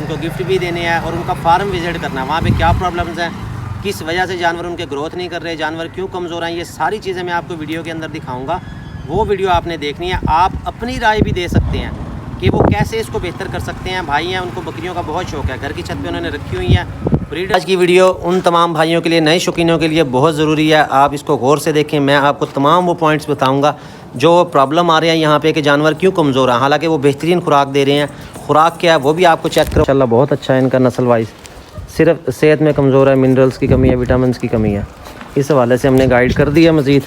उनको गिफ्ट भी देने हैं और उनका फार्म विज़िट करना है, वहाँ पे क्या प्रॉब्लम्स हैं, किस वजह से जानवर उनके ग्रोथ नहीं कर रहे, जानवर क्यों कमज़ोर हैं, ये सारी चीज़ें मैं आपको वीडियो के अंदर दिखाऊँगा। वो वीडियो आपने देखनी है। आप अपनी राय भी दे सकते हैं कि वो कैसे इसको बेहतर कर सकते हैं। भाई हैं, उनको बकरियों का बहुत शौक़ है, घर की छत पे उन्होंने रखी हुई है ब्रीड। आज की वीडियो उन तमाम भाइयों के लिए, नए शौकीनों के लिए बहुत ज़रूरी है। आप इसको गौर से देखें। मैं आपको तमाम वो पॉइंट्स बताऊंगा जो प्रॉब्लम आ रहे हैं यहाँ पे कि जानवर क्यों कमज़ोर है, हालांकि वो बेहतरीन खुराक दे रहे हैं। खुराक क्या है वो भी आपको चेक करो। इंशाल्लाह बहुत अच्छा है इनका नस्ल वाइज, सिर्फ सेहत में कमज़ोर है, मिनरल्स की कमी है, विटामिन की कमी है। इस हवाले से हमने गाइड कर दिया मज़ीद,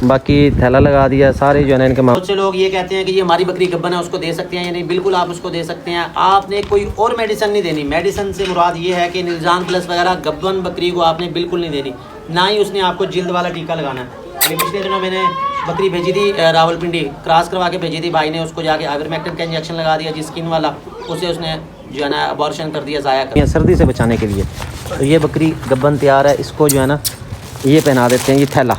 बाकी थैला लगा दिया सारे जो है ना इनके। बहुत से लोग ये कहते हैं कि ये हमारी बकरी गब्बन है, उसको दे सकते हैं या नहीं। बिल्कुल आप उसको दे सकते हैं। आपने कोई और मेडिसिन नहीं देनी। मेडिसिन से मुराद ये है कि निजान प्लस वगैरह गब्बन बकरी को आपने बिल्कुल नहीं देनी, ना ही उसने आपको जिल्द वाला टीका लगाना है। अभी पिछले दिनों मैंने बकरी भेजी थी रावलपिंडी, क्रॉस करवा के भेजी थी भाई ने, उसको जाके आइवरमेक्टिन का इंजेक्शन लगा दिया, जिस स्किन वाला, उसे उसने जो है ना अबॉर्शन कर दिया, ज़ाया कर दिया सर्दी से बचाने के लिए। तो ये बकरी गब्बन तैयार है। इसको जो है ना ये पहना देते हैं, ये थैला,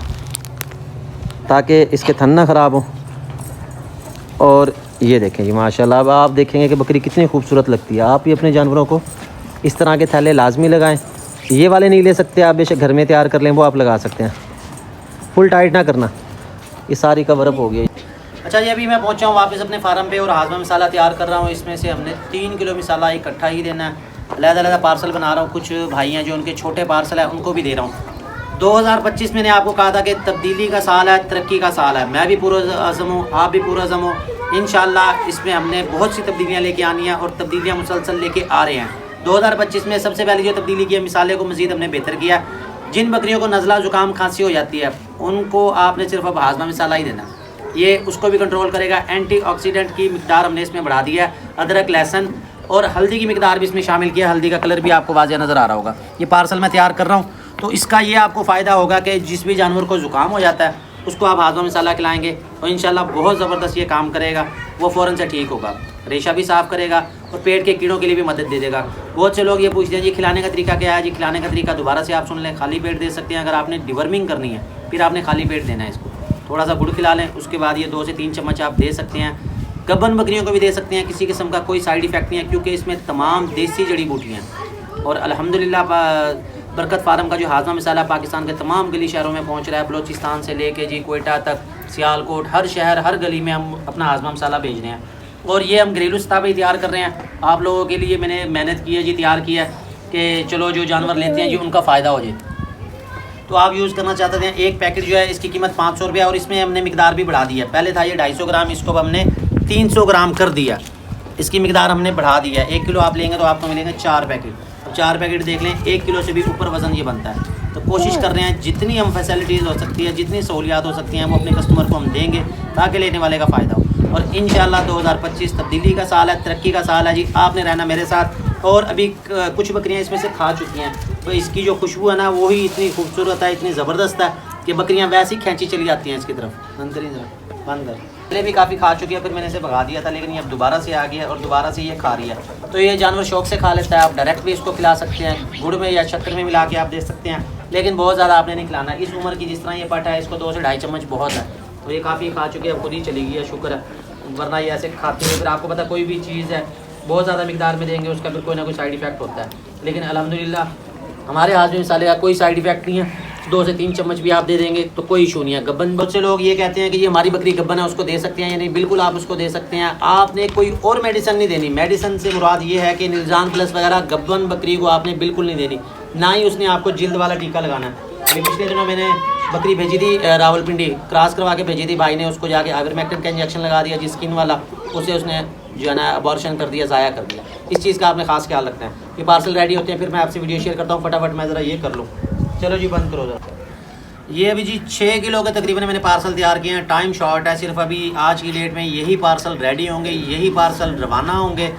ताकि इसके थन ना ख़राब हो। और ये देखें जी माशाल्लाह, अब आप देखेंगे कि बकरी कितनी खूबसूरत लगती है। आप भी अपने जानवरों को इस तरह के थैले लाजमी लगाएं। ये वाले नहीं ले सकते आप, बेशक घर में तैयार कर लें, वो आप लगा सकते हैं। फुल टाइट ना करना। ये सारी कवरअप हो गई। अच्छा जी, अभी मैं पहुंचा हूँ वापस अपने फार्म पे और हाजमा मसाला तैयार कर रहा हूँ। इसमें से हमने 3 किलो मसाला इकट्ठा ही देना है। अलग-अलग पार्सल बना रहा हूँ। कुछ भाई हैं जो उनके छोटे पार्सल है उनको भी दे रहा हूँ। 2025 मैंने आपको कहा था कि तब्दीली का साल है, तरक्की का साल है। मैं भी पूरा अज़म हूँ, आप भी पूरा अज़म हो। इंशाल्लाह इसमें हमने बहुत सी तब्दीलियाँ लेके आनी हैं और तब्दीलियाँ मुसलसल लेके आ रहे हैं। 2025 में सबसे पहले जो तब्दीली की है, मिसाले को मज़ीद हमने बेहतर किया। जिन बकरियों को नज़ला ज़ुकाम खांसी हो जाती है उनको आपने सिर्फ अब हाजमा मसाला ही देना, ये उसको भी कंट्रोल करेगा। एंटीऑक्सीडेंट की मिकदार हमने इसमें बढ़ा दी है। अदरक, लहसुन और हल्दी की मिकदार भी इसमें शामिल किया। हल्दी का कलर भी आपको वाज़ेह नज़र आ रहा होगा। ये पार्सल मैं तैयार कर रहा हूँ, तो इसका ये आपको फ़ायदा होगा कि जिस भी जानवर को ज़ुकाम हो जाता है उसको आप हाजमा मसाला खिलाएंगे और इंशाल्लाह बहुत ज़बरदस्त ये काम करेगा। वो फ़ौरन से ठीक होगा, रेशा भी साफ़ करेगा और पेट के कीड़ों के लिए भी मदद दे देगा। बहुत से लोग ये पूछते हैं जी खिलाने का तरीका क्या है। जी खिलाने का तरीका दोबारा से आप सुन लें। खाली पेट दे सकते हैं। अगर आपने डिवर्मिंग करनी है फिर आपने खाली पेट देना है। इसको थोड़ा सा गुड़ खिला लें, उसके बाद ये 2 से 3 चम्मच आप दे सकते हैं। गब्बन बकरियों को भी दे सकते हैं। किसी किस्म का कोई साइड इफ़ेक्ट नहीं है, क्योंकि इसमें तमाम देसी जड़ी बूटियाँ हैं। और अल्हम्दुलिल्लाह बरकत फार्म का जो हाजमा मसाला पाकिस्तान के तमाम गली शहरों में पहुंच रहा है। बलोचिस्तान से लेके जी कोयटा तक, सियालकोट, हर शहर हर गली में हम अपना हाजमा मसाला भेज रहे हैं। और ये हम घरेलू सतह पर तैयार कर रहे हैं। आप लोगों के लिए मैंने मेहनत की है जी, तैयार किया है कि चलो जो जानवर लेते हैं जी उनका फ़ायदा हो जाए। तो आप यूज़ करना चाहते हैं। एक पैकेट जो है इसकी कीमत 500 रुपये और इसमें हमने मिकदार भी बढ़ा दी है। पहले था ये 250 ग्राम, इसको अब हमने 300 ग्राम कर दिया। इसकी मिकदार हमने बढ़ा दी है। 1 किलो आप लेंगे तो आपको मिलेंगे 4 पैकेट। अब 4 पैकेट देख लें, 1 किलो से भी ऊपर वज़न ये बनता है। तो कोशिश कर रहे हैं जितनी हम फैसिलिटीज़ हो सकती है, जितनी सहूलियात हो सकती हैं वो अपने कस्टमर को हम देंगे ताकि लेने वाले का फ़ायदा हो। और इंशाल्लाह 2025 तब्दीली का साल है, तरक्की का साल है जी। आपने रहना मेरे साथ। और अभी कुछ बकरियां इसमें से खा चुकी हैं, तो इसकी जो खुशबू है ना वो ही इतनी खूबसूरत है, इतनी ज़बरदस्त है कि बकरियां वैसे ही खींची चली जाती हैं इसकी तरफ। अंदर ही बंद कर। पहले भी काफ़ी खा चुकी है, फिर मैंने इसे भगा दिया था, लेकिन ये अब दोबारा से आ गया और दोबारा से ये खा रही है। तो ये जानवर शौक से खा लेता है। आप डायरेक्ट भी इसको खिला सकते हैं, गुड़ में या शक्कर में मिला के आप दे सकते हैं, लेकिन बहुत ज़्यादा आपने नहीं खिलाना। इस उम्र की जिस तरह ये पट है, इसको 2 से 2.5 चम्मच बहुत है। तो ये काफ़ी खा चुकी है, खुद ही चली गई है, शुक्र है, वरना ये ऐसे खाती है। फिर आपको पता कोई भी चीज़ है बहुत ज़्यादा मिकदार में देंगे उसका फिर कोई ना कोई साइड इफ़ेक्ट होता है। लेकिन अल्हम्दुलिल्लाह हमारे हाजमे मसाले का कोई साइड इफ़ेक्ट नहीं है। 2 से 3 चम्मच भी आप दे देंगे तो कोई इशू नहीं है। गब्बन, बहुत से लोग ये कहते हैं कि ये हमारी बकरी गब्बन है, उसको दे सकते हैं या नहीं। बिल्कुल आप उसको दे सकते हैं। आपने कोई और मेडिसिन नहीं देनी। मेडिसिन से मुराद ये है कि निजान प्लस वगैरह गब्बन बकरी को आपने बिल्कुल नहीं देनी, ना ही उसने आपको जिल्द वाला टीका लगाना है। अभी पिछले दिनों मैंने बकरी भेजी थी रावलपिंडी, क्रॉस करवा के भेजी थी भाई ने, उसको जाके आइवरमेक्टिन का इंजेक्शन लगा दिया, जिस स्किन वाला, उसे उसने जो है ना अबॉर्शन कर दिया, ज़ाया कर दिया। इस चीज़ का आपने खास ख्याल रखना है। ये पार्सल रेडी होते हैं फिर मैं आपसे वीडियो शेयर करता हूँ। फटाफट मैं ज़रा ये कर लूँ। चलो जी बंद करो ज़रा। ये अभी जी 6 किलो के तकरीबन मैंने पार्सल तैयार किए हैं। टाइम शॉर्ट है, सिर्फ अभी आज की डेट में यही पार्सल रेडी होंगे, यही पार्सल रवाना होंगे।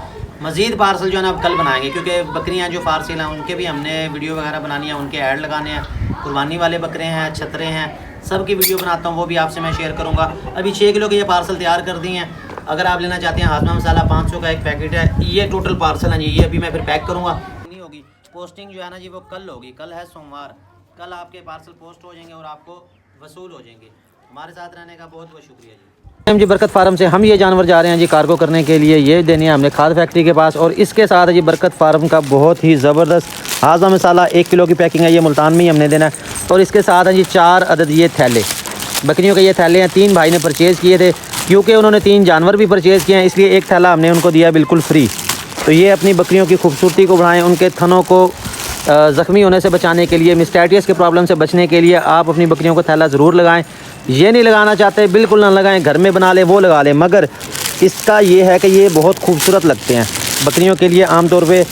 मज़ीद पार्सल जो है ना अब कल बनाएंगे, क्योंकि बकरियां जो फार्सिल हैं उनके भी हमने वीडियो वगैरह बनानी है, उनके ऐड लगाने हैं। कुर्बानी वाले बकरे हैं, छतरे हैं, सब की वीडियो बनाता हूँ, वो भी आपसे मैं शेयर करूँगा। अभी 6 किलो के ये पार्सल तैयार कर दिए हैं। अगर आप लेना चाहते हैं, हाजमा मसाला 500 का एक पैकेट है। ये टोटल पार्सल है जी, ये अभी मैं फिर पैक करूँगा। नहीं होगी पोस्टिंग जो है ना जी, वो कल होगी। कल है सोमवार, कल आपके पार्सल पोस्ट हो जाएंगे और आपको वसूल हो जाएंगे। हमारे साथ रहने का बहुत बहुत शुक्रिया जी। जी बरकत फार्म से हम ये जानवर जा रहे हैं जी कार्गो करने के लिए। ये देनी है हमने खाद फैक्ट्री के पास। और इसके साथ है जी बरकत फार्म का बहुत ही ज़बरदस्त हाज़ा मसाला 1 किलो की पैकिंग है, ये मुल्तान में ही हमने देना है। और इसके साथ है जी 4 अदद ये थैले, बकरियों के ये थैले हैं। 3 भाई ने परचेज़ किए थे, क्योंकि उन्होंने 3 जानवर भी परचेज़ किए हैं, इसलिए एक थैला हमने उनको दिया बिल्कुल फ्री। तो ये अपनी बकरियों की खूबसूरती को बढ़ाएं, उनके थनों को ज़ख्मी होने से बचाने के लिए, मिस्टैटियस के प्रॉब्लम से बचने के लिए आप अपनी बकरियों को थैला ज़रूर लगाएं। ये नहीं लगाना चाहते बिल्कुल ना लगाएं, घर में बना लें वो लगा लें, मगर इसका ये है कि ये बहुत खूबसूरत लगते हैं बकरियों के लिए। आमतौर पे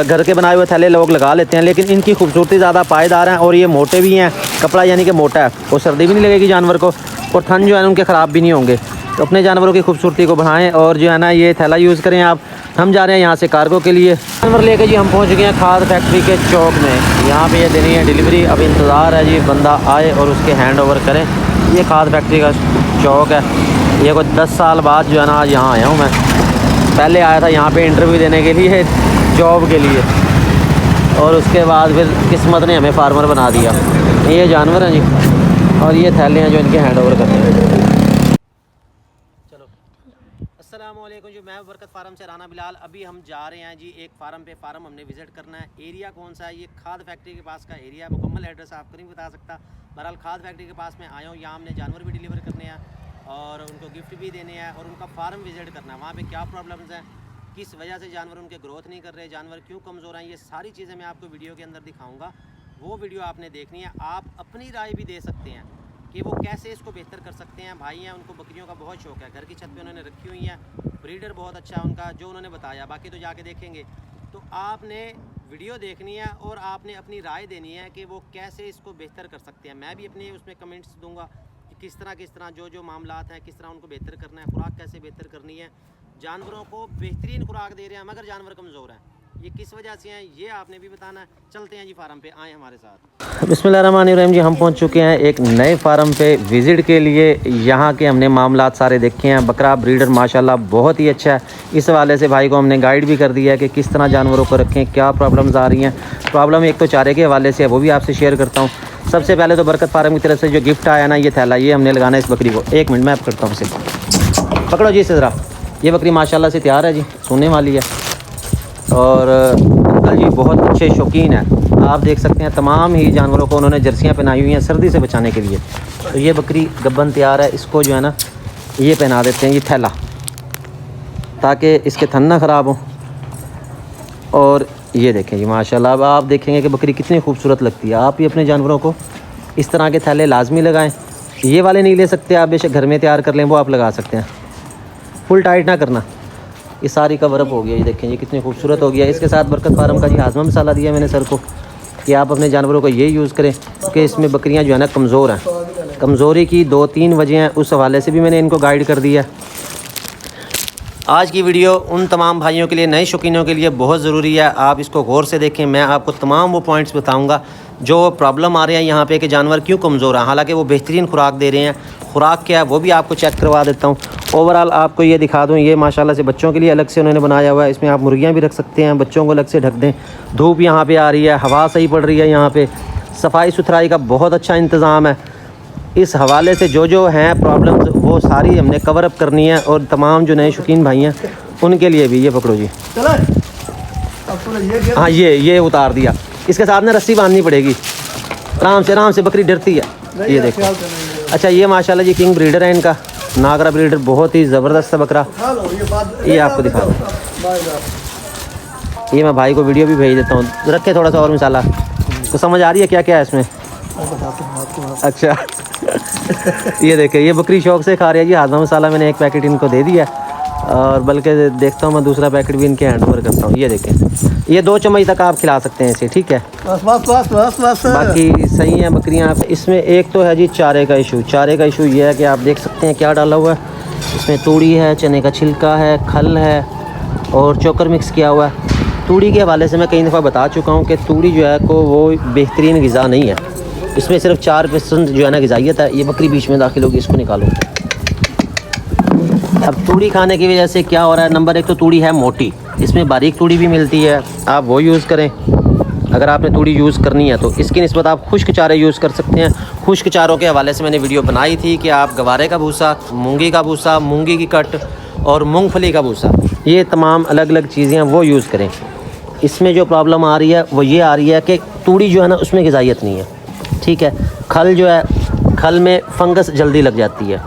घर के बनाए हुए थैले लोग लगा लेते हैं, लेकिन इनकी खूबसूरती ज़्यादा पायेदार हैं और ये मोटे भी हैं। कपड़ा यानी कि मोटा है, और सर्दी भी नहीं लगेगी जानवर को, और थन जो है उनके ख़राब भी नहीं होंगे। तो अपने जानवरों की खूबसूरती को बढ़ाएं और जो है ना ये थैला यूज़ करें आप। हम जा रहे हैं यहाँ से कार्गो के लिए। जानवर लेके जी हम पहुँच गए हैं खाद फैक्ट्री के चौक में। यहाँ पे ये देनी है डिलीवरी। अब इंतज़ार है जी बंदा आए और उसके हैंड ओवर करें। ये खाद फैक्ट्री का चौक है। ये कोई 10 साल बाद जो है ना आज यहाँ आया हूँ मैं। पहले आया था यहाँ पे इंटरव्यू देने के लिए, जॉब के लिए, और उसके बाद फिर किस्मत ने हमें फार्मर बना दिया। ये जानवर हैं जी, और ये थैले हैं जो इनके हैंड ओवर करते हैं। चलो अस्सलामुअलैकुम जी, मैं बरकत फार्म से राना बिलाल। अभी हम जा रहे हैं जी एक फार्म पे। फार्म हमने विज़िट करना है। एरिया कौन सा है? ये खाद फैक्ट्री के पास का एरिया है। मुकम्मल एड्रेस आपको नहीं बता सकता। बहरहाल खाद फैक्ट्री के पास में आया हूँ। यहाँ हमने जानवर भी डिलीवर करने हैं और उनको गिफ्ट भी देने हैं, और उनका फार्म विज़िट करना है। वहाँ पे क्या प्रॉब्लम्स हैं, किस वजह से जानवर उनके ग्रोथ नहीं कर रहे, जानवर क्यों कमज़ोर हैं, ये सारी चीज़ें मैं आपको वीडियो के अंदर दिखाऊँगा। वो वीडियो आपने देखनी है। आप अपनी राय भी दे सकते हैं कि वो कैसे इसको बेहतर कर सकते हैं। भाई हैं, उनको बकरियों का बहुत शौक है, घर की छत पे उन्होंने रखी हुई है, ब्रीडर बहुत अच्छा है उनका, जो उन्होंने बताया। बाकी तो जाके देखेंगे। तो आपने वीडियो देखनी है और आपने अपनी राय देनी है कि वो कैसे इसको बेहतर कर सकते हैं। मैं भी अपने उसमें कमेंट्स दूंगा कि किस तरह जो मामलात हैं, किस तरह उनको बेहतर करना है, खुराक कैसे बेहतर करनी है। जानवरों को बेहतरीन खुराक दे रहे हैं मगर जानवर कमज़ोर हैं, ये किस वजह से हैं ये आपने भी बताना है। चलते हैं जी फार्म पे, आए हमारे साथ। बिस्मिल्लाहिर्रहमानिर्रहीम जी, हम पहुंच चुके हैं एक नए फार्म पे विज़िट के लिए। यहाँ के हमने मामलात सारे देखे हैं। बकरा ब्रीडर माशाल्लाह बहुत ही अच्छा है। इस हवाले से भाई को हमने गाइड भी कर दिया है कि किस तरह जानवरों को रखें, क्या प्रॉब्लम्स आ रही हैं। प्रॉब्लम एक तो चारे के हवाले से है, वो भी आपसे शेयर करता हूँ। सबसे पहले तो बरकत फार्म की तरफ से जो गिफ्ट आया ना, ये थैला, ये हमने लगाना है इस बकरी को। 1 मिनट मैं करता हूँ इसे। पकड़ो जी इसे ज़रा। ये बकरी माशाल्लाह से तैयार है जी, सोने वाली है। और अंकल जी बहुत अच्छे शौकीन है। आप देख सकते हैं तमाम ही जानवरों को उन्होंने जर्सियाँ पहनाई हुई हैं सर्दी से बचाने के लिए। तो ये बकरी गब्बन तैयार है। इसको जो है ना ये पहना देते हैं ये थैला, ताकि इसके थन ना ख़राब हो। और ये देखें जी माशाल्लाह, अब आप देखेंगे कि बकरी कितनी खूबसूरत लगती है। आप भी अपने जानवरों को इस तरह के थैले लाजमी लगाएं। ये वाले नहीं ले सकते आप, बेशक घर में तैयार कर लें, वो आप लगा सकते हैं। फुल टाइट ना करना। ये सारी कवर अप हो गया, ये देखें ये कितनी खूबसूरत हो गया। इसके साथ बरकत फार्म का जी हाजमा मसाला दिया मैंने सर को कि आप अपने जानवरों को ये यूज़ करें, क्योंकि इसमें बकरियां जो है ना कमज़ोर हैं। कमज़ोरी की 2-3 वजह हैं, उस हवाले से भी मैंने इनको गाइड कर दिया। आज की वीडियो उन तमाम भाइयों के लिए, नए शौकीनों के लिए बहुत ज़रूरी है। आप इसको गौर से देखें। मैं आपको तमाम वो पॉइंट्स बताऊँगा जो प्रॉब्लम आ रहे हैं यहाँ पे कि जानवर क्यों कमज़ोर हैं, हालांकि वो बेहतरीन खुराक दे रहे हैं। खुराक क्या है वो भी आपको चेक करवा देता हूँ। ओवरऑल आपको ये दिखा दूँ, ये माशाल्लाह से बच्चों के लिए अलग से उन्होंने बनाया हुआ है। इसमें आप मुर्गियाँ भी रख सकते हैं, बच्चों को अलग से ढक दें। धूप यहाँ पे आ रही है, हवा सही पड़ रही है। यहाँ पे सफाई सुथराई का बहुत अच्छा इंतज़ाम है। इस हवाले से जो हैं प्रॉब्लम्स वो सारी हमने कवर अप करनी है। और तमाम जो नए शौकीन भाई हैं उनके लिए भी। ये पकड़ो जी, हाँ ये उतार दिया। इसके साथ ना रस्सी बांधनी पड़ेगी। आराम से बकरी डरती है। ये देखो। अच्छा ये माशाल्लाह जी किंग ब्रीडर है इनका, नागरा ब्रीडर, बहुत ही ज़बरदस्त बकरा। ये आपको दिखा दूँ, ये मैं भाई को वीडियो भी भेज देता हूँ। रखे थोड़ा सा और मसाला। तो समझ आ रही है क्या क्या है इसमें? अच्छा ये देखें ये बकरी शौक से खा रही है जी। हाजमा मसाला मैंने 1 पैकेट इनको दे दिया, और बल्कि देखता हूँ मैं दूसरा पैकेट भी इनके हैंड ओवर करता हूँ। ये देखें ये 2 चम्मच तक आप खिला सकते हैं इसे, ठीक है। बस बाकी सही है बकरियाँ। इसमें एक तो है जी चारे का इशू। चारे का इशू ये है कि आप देख सकते हैं क्या डाला हुआ है इसमें। तूड़ी है, चने का छिलका है, खल है और चोकर मिक्स किया हुआ है। तूड़ी के हवाले से मैं कई दफ़ा बता चुका हूँ कि तूड़ी जो है को वो बेहतरीन ग़िज़ा नहीं है। इसमें सिर्फ 4% जो है ना ग़िज़ाइयत है। ये बकरी बीच में दाखिल होगी, इसको निकालो। अब तूड़ी खाने की वजह से क्या हो रहा है, नंबर 1 तो तूड़ी है मोटी। इसमें बारीक तूड़ी भी मिलती है, आप वो यूज़ करें अगर आपने तूड़ी यूज़ करनी है तो। इसकी निस्बत आप खुश्क चारे यूज़ कर सकते हैं। खुश्क चारों के हवाले से मैंने वीडियो बनाई थी कि आप गवारे का भूसा, मूंगी का भूसा, मूंगी की कट और मूंगफली का भूसा, ये तमाम अलग अलग चीज़ें वो यूज़ करें। इसमें जो प्रॉब्लम आ रही है वो ये आ रही है कि तूड़ी जो है ना उसमें ग़िज़ाइयत नहीं है, ठीक है। खल जो है, खल में फंगस जल्दी लग जाती है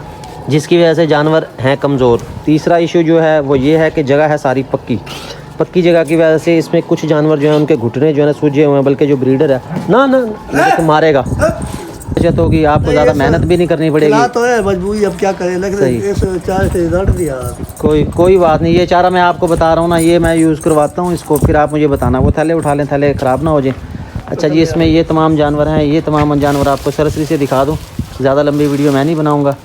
जिसकी वजह से जानवर हैं कमज़ोर। तीसरा इशू जो है वो ये है कि जगह है सारी पक्की जगह की वजह से इसमें कुछ जानवर जो हैं उनके घुटने जो है ना सूजे हुए हैं, बल्कि जो ब्रीडर है ना तो मारेगा तो होगी, आपको ज़्यादा मेहनत भी नहीं करनी पड़ेगी। तो है मजबूरी, अब क्या करें, लेकिन इस चारे से रट दिया। कोई बात नहीं, ये चारा मैं आपको बता रहा हूँ ना, ये मैं यूज़ करवाता हूँ इसको, फिर आप मुझे बताना। वो थैले उठा लें, थैले ख़राब ना हो जाए। अच्छा जी, इसमें ये तमाम जानवर हैं, ये तमाम जानवर आपको सरसरी से दिखा दूँ, ज़्यादा लंबी वीडियो मैं नहीं बनाऊँगा।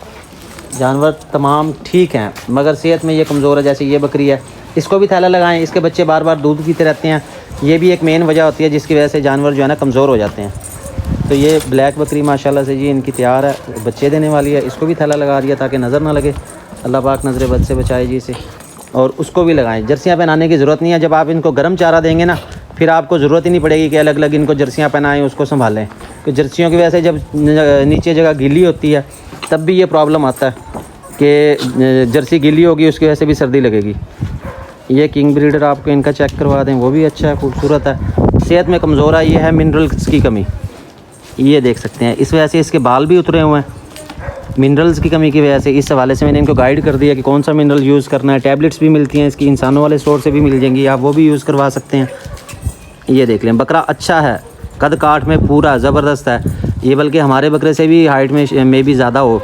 जानवर तमाम ठीक हैं मगर सेहत में ये कमज़ोर है। जैसे ये बकरी है, इसको भी थैला लगाएं, इसके बच्चे बार बार दूध पीते रहते हैं, ये भी एक मेन वजह होती है जिसकी वजह से जानवर जो है ना कमज़ोर हो जाते हैं। तो ये ब्लैक बकरी माशाल्लाह से जी इनकी तैयार है, बच्चे देने वाली है। इसको भी थैला लगा दिया ताकि नज़र ना लगे, अल्लाह पाक नज़र बद से बचाए जी इसे। और उसको भी लगाएं। जर्सियाँ पहनाने की ज़रूरत नहीं है, जब आप इनको गर्म चारा देंगे ना फिर आपको ज़रूरत ही नहीं पड़ेगी कि अलग अलग इनको जर्सियाँ पहनाएं, उसको संभालें। तो जर्सियों की वजह से जब नीचे जगह गीली होती है तब भी ये प्रॉब्लम आता है कि जर्सी गीली होगी, उसकी वजह से भी सर्दी लगेगी। ये किंग ब्रीडर आपको इनका चेक करवा दें, वो भी अच्छा है, खूबसूरत है। सेहत में कमज़ोर है, ये है मिनरल्स की कमी, ये देख सकते हैं। इस वजह से इसके बाल भी उतरे हुए हैं मिनरल्स की कमी की वजह से। इस हवाले से मैंने इनको गाइड कर दिया कि कौन सा मिनरल यूज़ करना है। टैबलेट्स भी मिलती हैं इसकी, इंसानों वाले स्टोर से भी मिल जाएंगी, आप वो भी यूज़ करवा सकते हैं। ये देख लें, बकरा अच्छा है, कद काठ में पूरा ज़बरदस्त है ये, बल्कि हमारे बकरे से भी हाइट में भी ज़्यादा हो,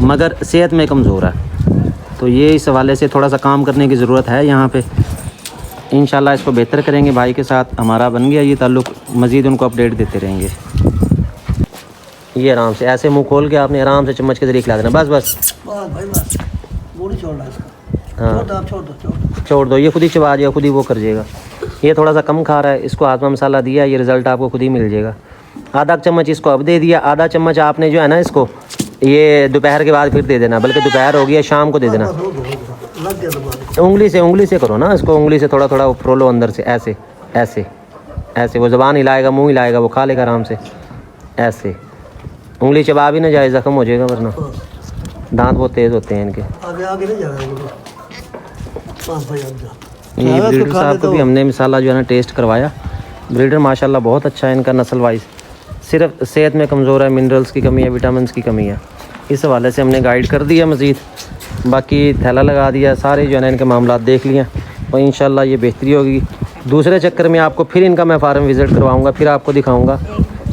मगर सेहत में कमज़ोर है। तो ये इस हवाले से थोड़ा सा काम करने की ज़रूरत है यहाँ पे। इंशाल्लाह इसको बेहतर करेंगे, भाई के साथ हमारा बन गया ये ताल्लुक़, मज़ीद उनको अपडेट देते रहेंगे। ये आराम से ऐसे मुंह खोल के आपने आराम से चम्मच के ज़रिए खिला देना, बस भाई बस, वो नहीं छोड़ना इसका। हाँ छोड़ दो, ये खुद ही चबा जाएगा, खुद ही वो कर जाएगा। ये थोड़ा सा कम खा रहा है, इसको हाजमा मसाला दिया, ये रिज़ल्ट आपको खुद ही मिल जाएगा। आधा चम्मच इसको अब दे दिया, आधा चम्मच आपने जो है ना इसको ये दोपहर के बाद फिर दे देना, बल्कि दोपहर हो गया शाम को दे देना। उंगली से करो ना इसको, उंगली से थोड़ा थोड़ा फ्रोलो अंदर से, ऐसे ऐसे ऐसे। वो ज़बान हिलाएगा, मुंह हिलाएगा, वो खा लेगा आराम से। ऐसे उंगली चबा भी ना जाए, ज़ख्म हो जाएगा, वरना दांत बहुत तेज़ होते हैं इनके। आगे नहीं जाना ये ब्रीडर साहब को भी हमने मसाला जो है ना टेस्ट करवाया। ब्रीडर माशाल्लाह बहुत अच्छा है इनका, नस्ल वाइज। सिर्फ सेहत में कमज़ोर है, मिनरल्स की कमी है, विटामिन्स की कमी है, इस हवाले से हमने गाइड कर दिया मज़ीद। बाकी थैला लगा दिया, सारे जो है ना इनके मामलात देख लिए और इंशाल्लाह ये बेहतरी होगी। दूसरे चक्कर में आपको फिर इनका मैं फार्म विज़िट करवाऊँगा, फिर आपको दिखाऊँगा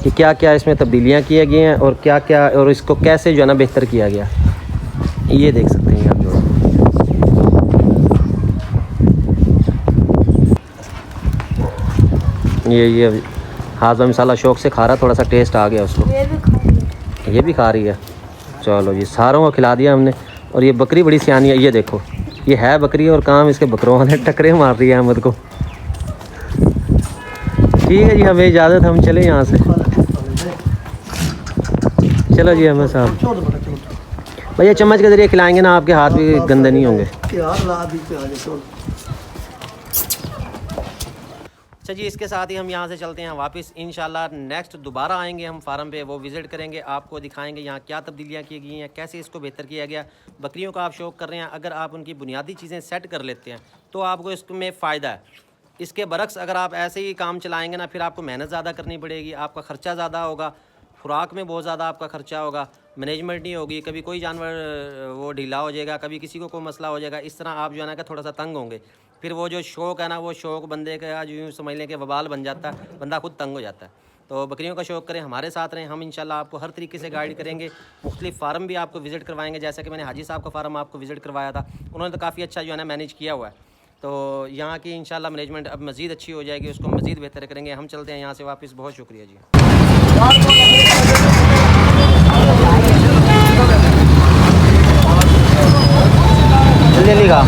कि क्या क्या इसमें तब्दीलियाँ किए गई हैं और क्या क्या, और इसको कैसे जो है ना बेहतर किया गया। ये देख सकते हैं आप लोग। ये हाज़मा मसाला शौक से खा रहा, थोड़ा सा टेस्ट आ गया उसको, ये भी खा रही है। चलो जी, सारों को खिला दिया हमने। और ये बकरी बड़ी सियानी है, ये देखो, ये है बकरी और काम इसके बकरों वाले टकरे मार रही है अहमद को। ठीक है जी, हमें इजाज़त, हम चले यहाँ से। चलो जी अहमद साहब, भैया चम्मच के ज़रिए खिलाएंगे ना, आपके हाथ भी गंदे नहीं होंगे। अच्छा जी, इसके साथ ही हम यहाँ से चलते हैं वापस। इंशाल्लाह नेक्स्ट दोबारा आएंगे हम फार्म पे, वो विज़िट करेंगे, आपको दिखाएंगे यहाँ क्या तब्दीलियाँ की गई हैं, कैसे इसको बेहतर किया गया। बकरियों का आप शौक़ कर रहे हैं, अगर आप उनकी बुनियादी चीज़ें सेट कर लेते हैं तो आपको इसमें फ़ायदा है। इसके बरक्स अगर आप ऐसे ही काम चलाएँगे ना, फिर आपको मेहनत ज़्यादा करनी पड़ेगी, आपका ख़र्चा ज़्यादा होगा, खुराक में बहुत ज़्यादा आपका ख़र्चा होगा, मैनेजमेंट नहीं होगी, कभी कोई जानवर वो ढीला हो जाएगा, कभी किसी को कोई मसला हो जाएगा। इस तरह आप जो है ना कि थोड़ा सा तंग होंगे, फिर वो जो शौक़ है ना, वो शौक़ बंदे का जो यूँ समझ लें कि वबाल बन जाता है, बंदा खुद तंग हो जाता है। तो बकरियों का शौक़ करें, हमारे साथ रहें, हम इंशाल्लाह आपको हर तरीके से गाइड करेंगे। मुख्तलिफ फार्म भी आपको विज़िट करवाएंगे, जैसे कि मैंने हाजी साहब का फार्म आपको विज़िट करवाया था, उन्होंने तो काफ़ी अच्छा जो है ना मैनेज किया हुआ है। तो यहाँ की इंशाल्लाह मैनेजमेंट अब मज़ीद अच्छी हो जाएगी, उसको मज़ीद बेहतर करेंगे। हम चलते हैं यहाँ से वापस, बहुत शुक्रिया जी। ले लेगा,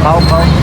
खाओ खाओ।